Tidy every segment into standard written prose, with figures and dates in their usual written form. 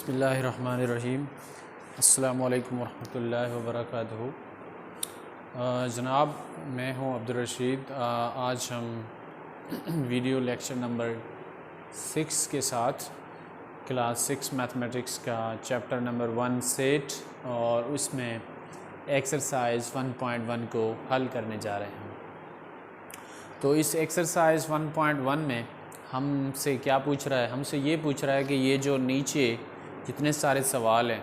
बिस्मिल्लाहिर्रहमानिर्रहीम। अस्सलामु अलैकुम वरहमतुल्लाहि वबरकातुहू। जनाब, मैं हूँ अब्दुल रशीद। आज हम वीडियो लेक्चर नंबर 6 के साथ क्लास 6 मैथमेटिक्स का चैप्टर नंबर 1 सेट और उसमें एक्सरसाइज 1.1 को हल करने जा रहे हैं। तो इस एक्सरसाइज 1.1 में हमसे क्या पूछ रहा है? हमसे ये पूछ रहा है कि ये जो नीचे जितने सारे सवाल हैं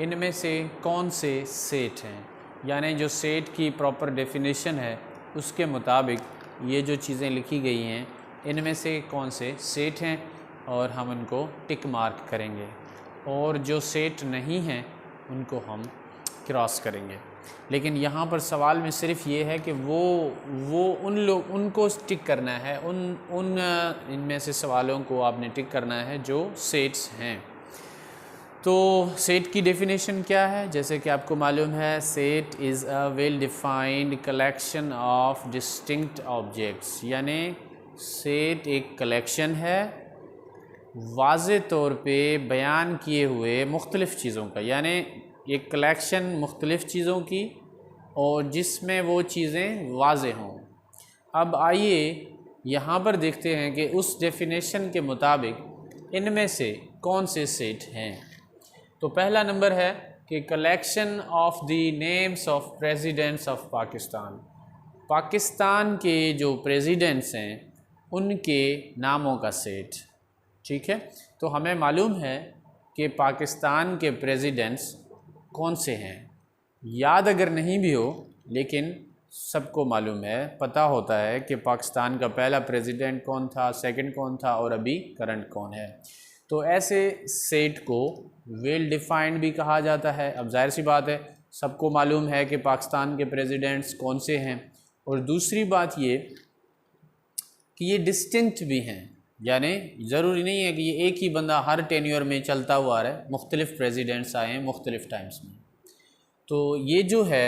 इनमें से कौन से सेट हैं, यानी जो सेट की प्रॉपर डेफिनेशन है उसके मुताबिक ये जो चीज़ें लिखी गई हैं इनमें से कौन से सेट हैं और हम उनको टिक मार्क करेंगे, और जो सेट नहीं हैं उनको हम क्रॉस करेंगे। लेकिन यहाँ पर सवाल में सिर्फ ये है कि वो उनको टिक करना है, उन इनमें से सवालों को आपने टिक करना है जो सेट्स हैं। तो सेट की डेफिनेशन क्या है? जैसे कि आपको मालूम है, set is a well defined collection of distinct objects, यानी सेट एक कलेक्शन है वाज़े तौर पे बयान किए हुए मुख्तलिफ़ चीज़ों का, यानी एक कलेक्शन मुख्तलिफ़ चीज़ों की और जिसमें वो चीज़ें वाज़े हों। अब आइए यहाँ पर देखते हैं कि उस डेफिनेशन के मुताबिक इनमें से कौन से सेट हैं। तो पहला नंबर है कि collection of the names of presidents of Pakistan. Pakistan के जो प्रेसिडेंट्स हैं उनके नामों का सेट। ठीक है, तो हमें मालूम है कि पाकिस्तान के प्रेसिडेंट्स कौन से हैं। याद अगर नहीं भी हो लेकिन सबको मालूम है, पता होता है कि पाकिस्तान का पहला प्रेसिडेंट कौन था, सेकंड कौन था और अभी करंट कौन है। तो ऐसे सेट को वेल डिफाइंड भी कहा जाता है। अब जाहिर सी बात है, सबको मालूम है कि पाकिस्तान के प्रेसिडेंट्स कौन से हैं, और दूसरी बात ये कि ये डिस्टिंक्ट भी हैं, यानी ज़रूरी नहीं है कि ये एक ही बंदा हर टेन्योर में चलता हुआ आ रहा है, मुख्तलिफ़ प्रेसिडेंट्स आए हैं मुख्तलिफ़ टाइम्स में। तो ये जो है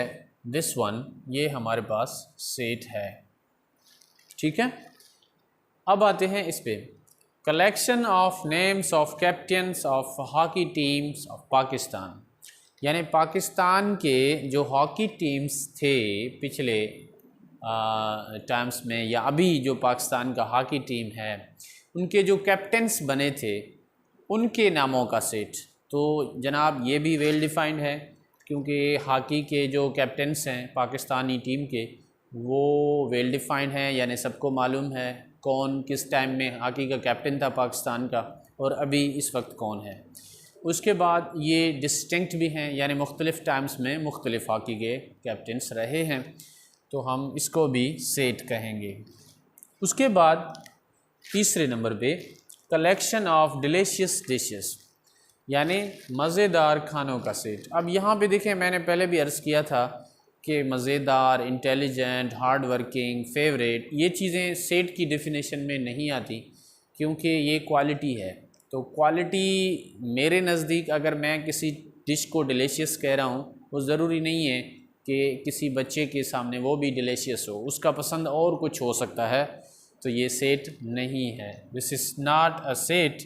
दिस वन, ये हमारे पास सेट है। ठीक है, अब आते हैं इस पे, collection of names of captains of hockey teams of Pakistan, यानी पाकिस्तान के जो हॉकी टीम्स थे पिछले टाइम्स में या अभी जो पाकिस्तान का हॉकी टीम है उनके जो कैप्टन्स बने थे उनके नामों का सेट। तो जनाब ये भी वेल डिफाइंड है, क्योंकि हॉकी के जो कैप्टन्स हैं पाकिस्तानी टीम के वो वेल डिफाइंड हैं, यानी सबको मालूम है कौन किस टाइम में हॉकी का कैप्टन था पाकिस्तान का और अभी इस वक्त कौन है। उसके बाद ये डिस्टिंक्ट भी हैं, यानी मुख्तलिफ़ टाइम्स में मुख्तलिफ़ हॉकी के कैप्टन्स रहे हैं, तो हम इसको भी सेट कहेंगे। उसके बाद तीसरे नंबर पे कलेक्शन ऑफ डिलीशियस डिशेस, यानी मज़ेदार खानों का सेट। अब यहाँ पे देखें, मैंने पहले भी अर्ज़ किया था कि मज़ेदार, इंटेलिजेंट, हार्ड वर्किंग, फेवरेट, ये चीज़ें सेट की डेफिनेशन में नहीं आती क्योंकि ये क्वालिटी है। तो क्वालिटी मेरे नज़दीक, अगर मैं किसी डिश को डिलीशियस कह रहा हूँ, वो ज़रूरी नहीं है कि किसी बच्चे के सामने वो भी डिलीशियस हो, उसका पसंद और कुछ हो सकता है, तो ये सेट नहीं है। This is not a set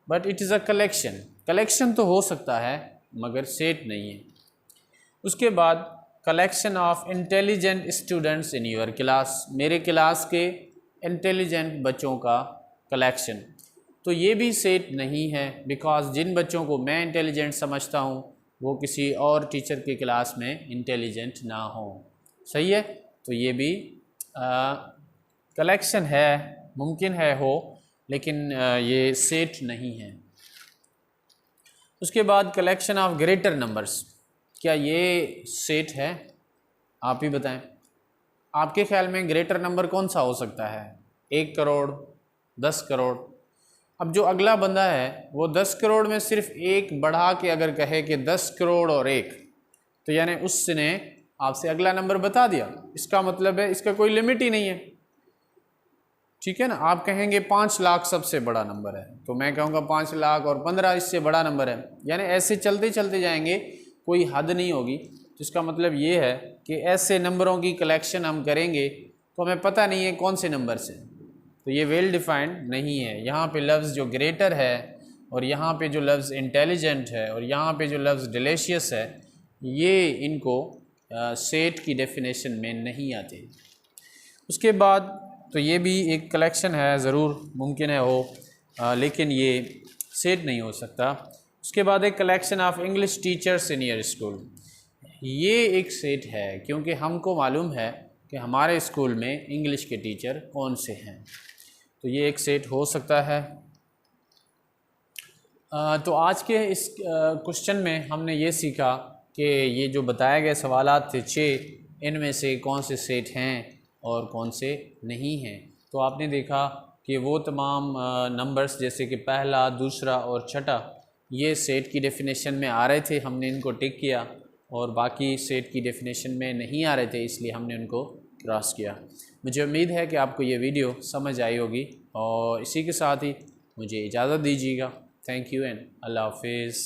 but it is a collection. Collection तो हो सकता है मगर सेट नहीं है। उसके बाद collection of intelligent students in your class, मेरे क्लास के इंटेलिजेंट बच्चों का कलेक्शन। तो ये भी सेट नहीं है, बिकॉज़ जिन बच्चों को मैं इंटेलिजेंट समझता हूँ वो किसी और टीचर के क्लास में इंटेलिजेंट ना हो। सही है, तो ये भी कलेक्शन है, मुमकिन है हो, लेकिन ये सेट नहीं है। उसके बाद कलेक्शन ऑफ ग्रेटर नंबर्स, क्या ये सेट है? आप ही बताएं, आपके ख्याल में ग्रेटर नंबर कौन सा हो सकता है? 1 करोड़, 10 करोड़। अब जो अगला बंदा है वो 10 करोड़ में सिर्फ एक बढ़ा के अगर कहे कि 10 करोड़ और 1, तो यानी उसने आपसे अगला नंबर बता दिया, इसका मतलब है इसका कोई लिमिट ही नहीं है। ठीक है ना, आप कहेंगे 5 लाख सबसे बड़ा नंबर है, तो मैं कहूँगा 5 लाख और 15 इससे बड़ा नंबर है, यानी ऐसे चलते चलते जाएंगे, कोई हद नहीं होगी। जिसका मतलब ये है कि ऐसे नंबरों की कलेक्शन हम करेंगे तो हमें पता नहीं है कौन से नंबर से, तो ये वेल डिफाइंड नहीं है। यहाँ पे लफ्ज़ जो ग्रेटर है और यहाँ पे जो लफ्ज़ इंटेलिजेंट है और यहाँ पे जो लफ्ज़ डिलीशियस है, ये इनको सेट की डेफिनेशन में नहीं आते। उसके बाद तो ये भी एक कलेक्शन है, ज़रूर मुमकिन है हो, लेकिन ये सेट नहीं हो सकता। उसके बाद एक collection of English teachers in your school, ये एक सेट है क्योंकि हमको मालूम है कि हमारे स्कूल में इंग्लिश के टीचर कौन से हैं, तो ये एक सेट हो सकता है। तो आज के इस क्वेश्चन में हमने ये सीखा कि ये जो बताए गए सवालात थे 6, इनमें से कौन से सेट हैं और कौन से नहीं हैं। तो आपने देखा कि वो तमाम नंबर्स जैसे कि पहला, दूसरा और छठा, ये सेट की डेफिनेशन में आ रहे थे, हमने इनको टिक किया, और बाकी सेट की डेफिनेशन में नहीं आ रहे थे, इसलिए हमने उनको क्रॉस किया। मुझे उम्मीद है कि आपको ये वीडियो समझ आई होगी, और इसी के साथ ही मुझे इजाज़त दीजिएगा। थैंक यू एंड अल्लाह हाफिज़।